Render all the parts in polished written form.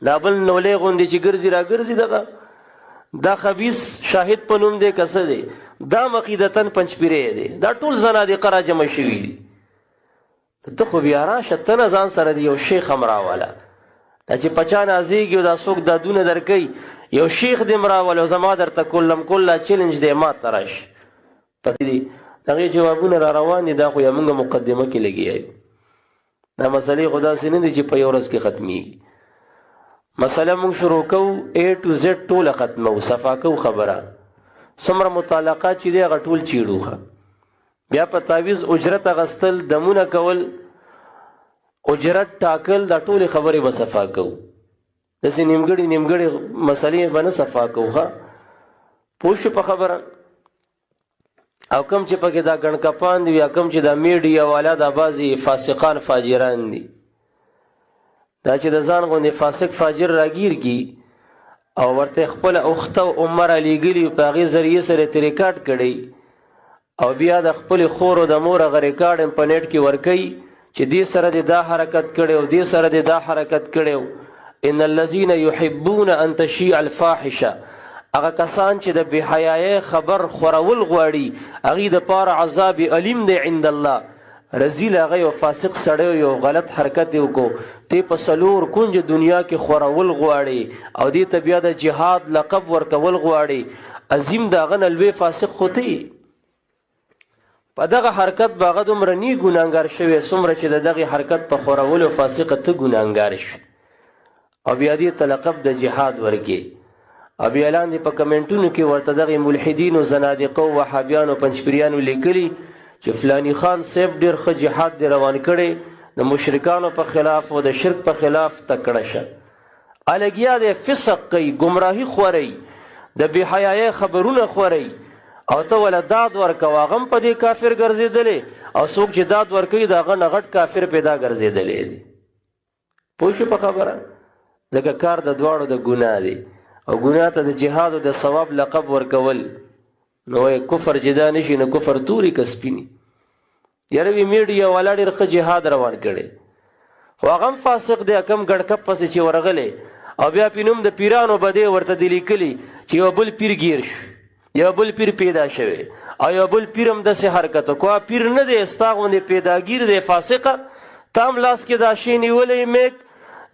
دا بل نولې غوندې چې ګرځي را ګرځي دغه دا خبیث شاهد په نوم دی که څه دی دا عقیدتاً پنجپیری دی دا ټول زنادقه را جمع شوي دي ته خو بیا راشه ته نه ځان سره د یو شیخ هم راوله دا چې په چا نازېږي او دا څوک دا دونه درکوي یو شیخ دې م راوله او زما درته کلم کله چیلنج دی ما ته راشه پتې دي هغې جوابونه را روان دي دا خو یا مونږ مقدمه کې لګیا یو دا مسلې خو داسې نه دي چې په یو ورځ کې ختمیږي مسله مونږ شروع کوو A to Z ټوله ختمو صفا کوو خبره څومره مطالقات چې دی هغه ټول چیړو بیا په تعویض اجرت اغستل دمونه کول اجرت ټاکل دا ټولې خبرې به صفا کوو داسې نیمګړې مسلې به نه صفا کوو ښه پوه شو په خبره او کم چې پکې دا ګڼکپان دي یا کم چې دا میډیا والا دا بعضې فاسقان فاجران دي دا چې د ځان غوندې فاسق فاجر راګیر کی او ورته خپل اخته او عمر لیږلي په هغې ذریعې سره ترې ریکارډ کړی او بیا د خپل خور او د مور هغه ریکارډ هم په نیټ کې ورکوي چې دې سره دې دا حرکت کړی او دې سره دې دا حرکت کړی ان الذین یحبون ان تشیع الفاحشه هغه کسان چې د بېحیایۍ خبر خورول غواړي هغې دپاره عذاب علیم دی عند الله رزیل هغه یو فاسق سړی یو غلط حرکت یې وکړو تی په څلور کنج دنیا کې خورول غواړي او دې ته بیا د جهاد لقب ورکول غواړي عظیم د هغه نه لوی فاسق خو ته په دغه حرکت به هغه دومره نی ګناهګار شوی څومره چې د دغې حرکت په خورولو فاسقه ته ګناهګار شي او بیا دې ته لقب د جهاد ورکې او بیا لاندې په کمنټونو کې ورته دغې ملحدینو زنادقو وهابیانو پنجپیریانو لیکلي چې فلانی خان صاحب ډېر ښه جهاد دې روان کړی د مشرکانو په خلاف او د شرک په خلاف تکړه شه الګیا دې فسق کوي ګمراهي خوروي د بېحیایۍ خبرونه خوروي او ته وله داد ورکوه هغه هم په دې کافر ګرځېدلی او څوک چې داد ورکوي د هغه نه غټ کافر پیدا ګرځېدلی دی پوه شو په خبره ځکه کار د دواړو د ګناه دی او ګناه ته د جهاد او د ثواب لقب ورکول نو کفر چې دا نشي نو کفر توري که سپیني یاره وي میډیا والا ډېر ښه جهاد روان کړی خو هغه هم فاسق دی کم ګډکپ پسې چې ورغلی او بیا پې نوم د پیرانو به دی ورته دې لیکلي چې یو بل پیر ګیر شو یو بل پیر پیدا شوی او یو بل پیر هم داسې حرکت وکړو پیر نه دی ستا غوندې پیداګیر دی فاسقه تا هم لاس کې دا شی نیولی میک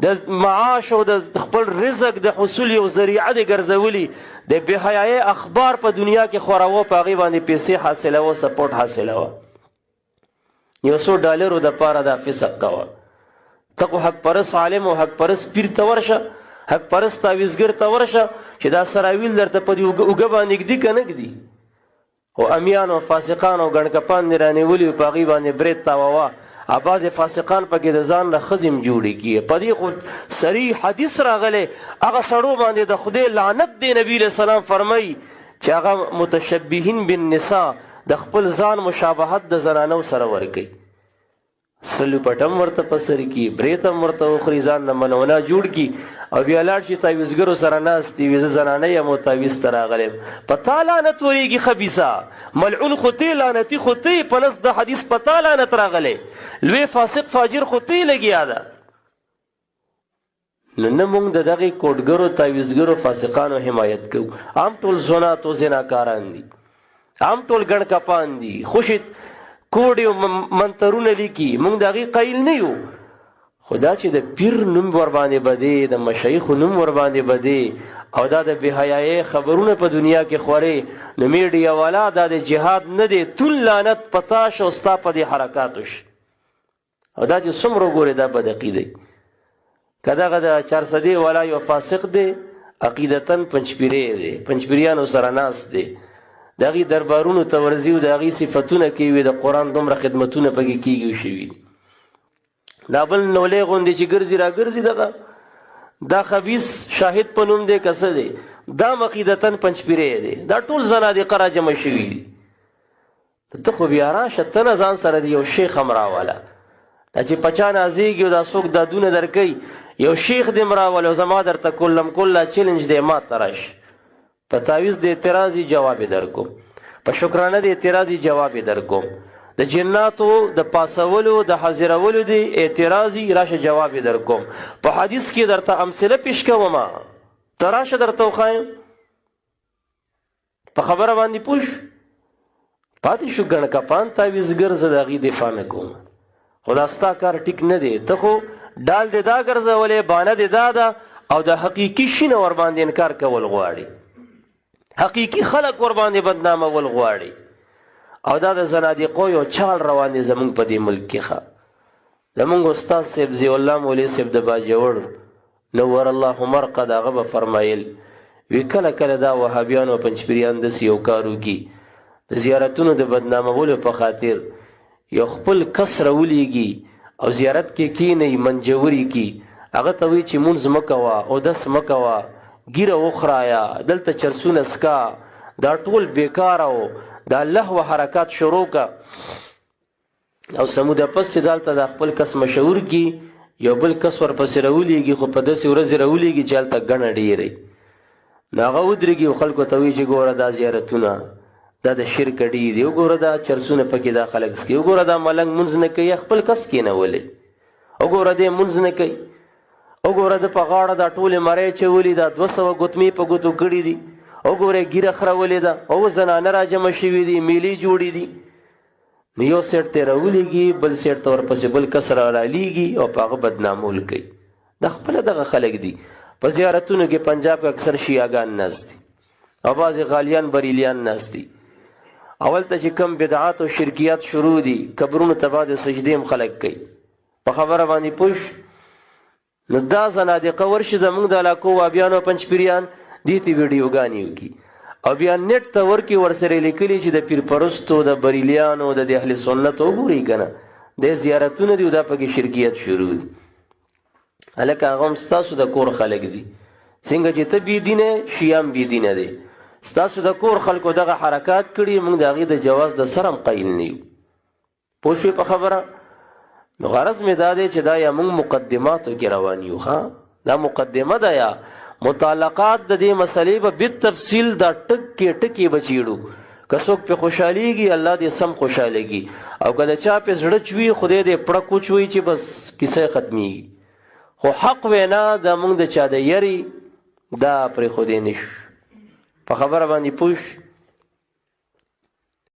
د معاش او د خپل رزق د حصول یو ذریعه دی ګرځولي د بېحیایۍ اخبار په دنیا کې خوروه په هغې باندې پیسې حاصلوه سپورټ حاصلوه یو څو ډالرو دپاره دا فسق کوه ته خو حق پرست عالم او حق پرست پیر ته ورشه حق پرست تعویزګر ته ورشه چې دا سراویل درته په دې اوږه باندې ږدي که نه ږدي خو امیان او فاسقان او ګڼکپان دې رانیولي په هغې باندې برید تاووه بعضې فاسقان پکې د ځان نه ښځې هم جوړې کړي په دې خو صریح حدیث راغلی هغه سړو باندې د خدای لعنت دی نبي علیه السلام فرمایي چې هغه متشبهین بالنساء د خپل ځان مشابهت د زنانو سره ورکوي سلو پټم ورته په سر کي برېت هم ورته وخوري ځان نه منونه جوړ کي او بیا لاړ شي تعویزګرو سره ناست دي زه زنانه یم او تعویز ته راغلی یم په تا لعنت ورېږي خبیثه ملعون خو تی لعنتي خو تی په نس د حدیث په تا لعنت راغلی لوی فاسق فاجر خو تی لګیا ده نو نه موږ د دغې کوډګرو تعویزګرو فاسقانو حمایت کوو عام ټول زنات او زناکاران دي عام ټول ګڼکپان دي خوشي کوډې منترونه لیکي موږ د هغې قایل نه یو خو دا چې د پیر نوم ورباندې بدې د مشایخو نوم ورباندې بدې او دا د بېحیایۍ خبرونه په دنیا کې خورې نو میډیا والا دا د جهاد نه دی تون لعنت په تا شه او ستا په دې حرکاتو شه او دا چې څومره وګورې دا بدعقیدی که دغه د چارسدې والا یو فاسق دی عقیدتاً پنجپیری دی پنجپیریانو سره ناست دی د هغې دربارونو ته ورځي او د هغې صفتونه کوي د قرآن دومره خدمتونه پکې کېږي شوي دي دا بل نولې غوندې چې ګرځي را ګرځي دغه دا خبیث شاهد په نوم دی که څه دی دا عقیدتاً پنجپیری دی دا ټول زنادقه را جمع شوي دي ته خو بیا راشه ته نه ځان سره د یو شیخ هم راوله دا چې په چا نازېږي او دا څوک دا دونه درکوي یو شیخ دې م راوله او زما درته کلم کله چیلنج دی ما ته راشه په تعویز د اعتراضي جواب یې درکوم په شکرانه د اعتراضي جواب یې درکوم د جناتو د پاسولو د حاضرولو دی اعتراضي راشه جواب در کوم. په حدیث کې درته امثله پیش کوم، ته راشه درته وښایم. په خبره باندې پوښ پاتې شو ګڼ کپان تعویزګر، زه د هغې دفاع نه کوم. خو دا ستا کار ټیک نه دی. ته خو ډال دې دا ګرځولې، بانه دې دا ده، او د حقیقي شي نه ورباندې انکار کول غواړي، حقیقي خلک ورباندې بدنامول غواړي. او دا د زنادقو یو چال روان دی زمونږ په دې ملک کې. ښه زمونږ استاد صاحب ضیاء الله مولوي صاحب د باجوړ نور الله مرقد، هغه به فرمایل وی کله کله دا وهابیان او پنجپیریان داسې یو کار وکړي د زیارتونو د بدنامولو په خاطر یو خپل کس راولیږي او زیارت کې کینی منجوري کی، هغه ته وایي چې مونځ مه کوه، اودس مه کوه، ګیره وخرایا، دلته چرسونه سکا، دا ټول بیکاره و، دا لهو حرکات شروع کا. او سموده پس چې دلته د خپل کس مشهور کی، یو بل کس ورپسې راولیږي، خو په داسې ورځې راولیږي چې هلته ګڼه ډېرې، نو هغه ودرېږي او خلکو ته وایي چې ګوره دا زیارتونه دا د شرک ډېر دي، وګوره دا چرسونه پکې دا خلک څکي، وګوره دا ملنګ مونځ نه کوي، خپل کس کېنولی، وګوره دی مونځ نه کوي، وګوره د په غاړه دا ټولې مرۍ چولي، دا 200 ګوتمې په ګوتو کړي دي، وګوره ګیره خرولې ده، او زنانه را جمع شوي دي، میلې جوړې دي. نو یو سیټ ته راولیږي، بل سیټ ته ورپسې بل کس رالیږي او په هغه بدنامول کوي. دا خپله دغه خلک دي. په زیارتونو کې پنجاب کې اکثر شیعاګان ناست دي او بعضې غالیان بریلیان ناست دي. اول ته چې کم بدعات او شرکیات شروع دي، قبرونو ته بعد سجدې هم خلک کوي. په خبره باندې پوښ نو دا زنادقه ورشي زمونږ د علاقو وابیان او پنجپیریان دې ته ویډیوګانې وکړي او بیا نیټ ته ورکړي، ورسره لیکلي چې د پیرپرستو د بریلیانو د اهل سنتو وګورئ که نه د زیارتونه دي او دا پکې شرکیت شروع دي. هلکه هغه هم ستاسو د کور خلک دي، څنګه چې ته بېدینه شیام بېدینه دی. ستاسو د کور خلکو دغه حرکات کړي، موږ د هغې د جواز د سره هم قایل نه یو. پوه شوې په خبره؟ نو غرض مې دا دی چې دا یا موږ مقدماتو کې روان یو. ښه دا مقدمه ده، یا متعلقات د دې مسلې به بالتفصیل دا ټکې ټکې به چیړو. که څوک پې خوشحالیږي الله دې سم خوشحالېږي، او که د چا پې زړه چوي خدای دې پړک وچوي چې بس کیسه ختمیږي. خو حق وینا د موږ د چا د یری دا پرېښودی نه شو. په خبره باندې پوه